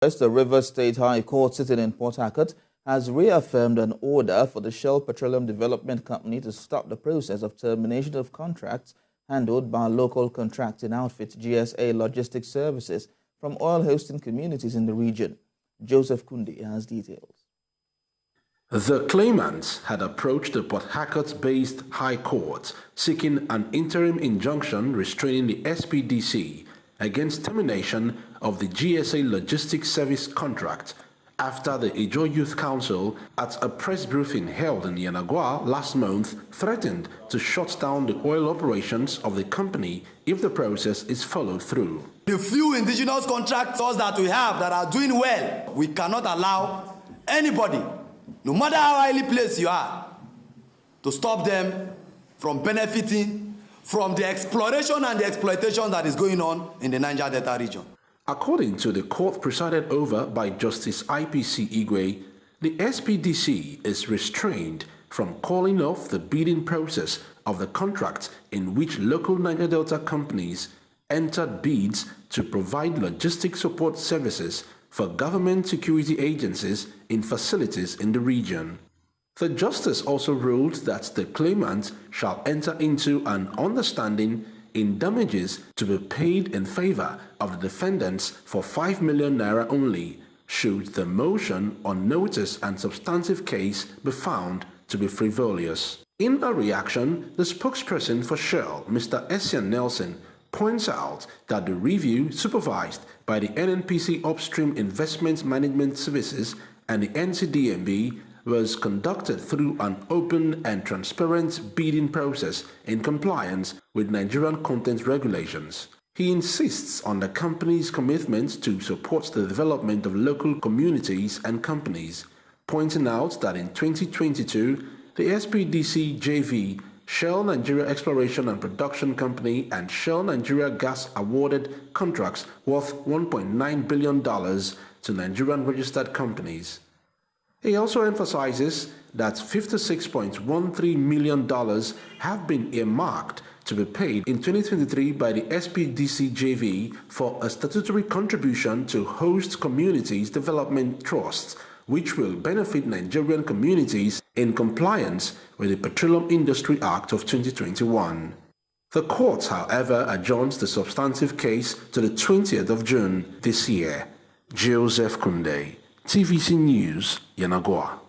The Rivers State High Court sitting in Port Harcourt has reaffirmed an order for the Shell Petroleum Development Company to stop the process of termination of contracts handled by local contracting outfit GSA Logistics Services from oil hosting communities in the region. Joseph Kundi has details. The claimants had approached the Port Harcourt-based High Court seeking an interim injunction restraining the SPDC against termination of the GSA Logistics Service contract after the Ijo Youth Council, at a press briefing held in Yanagwa last month, threatened to shut down the oil operations of the company if the process is followed through. The few indigenous contractors that we have that are doing well, we cannot allow anybody, no matter how highly placed you are, to stop them from benefiting from the exploration and the exploitation that is going on in the Niger Delta region. According to the court presided over by Justice IPC Igwe, the SPDC is restrained from calling off the bidding process of the contract in which local Niger Delta companies entered bids to provide logistic support services for government security agencies in facilities in the region. The justice also ruled that the claimant shall enter into an understanding in damages to be paid in favor of the defendants for 5 million naira only, should the motion on notice and substantive case be found to be frivolous. In a reaction, the spokesperson for Shell, Mr. Essian Nelson, points out that the review supervised by the NNPC Upstream Investment Management Services and the NCDMB was conducted through an open and transparent bidding process in compliance with Nigerian content regulations. He insists on the company's commitment to support the development of local communities and companies, pointing out that in 2022, the SPDC JV, Shell Nigeria Exploration and Production Company and Shell Nigeria Gas awarded contracts worth $1.9 billion to Nigerian registered companies. He also emphasizes that $56.13 million have been earmarked to be paid in 2023 by the SPDC JV for a statutory contribution to host communities development trusts, which will benefit Nigerian communities in compliance with the Petroleum Industry Act of 2021. The court, however, adjourns the substantive case to the 20th of June this year. Joseph Kunde, TVC News, Yanagwa.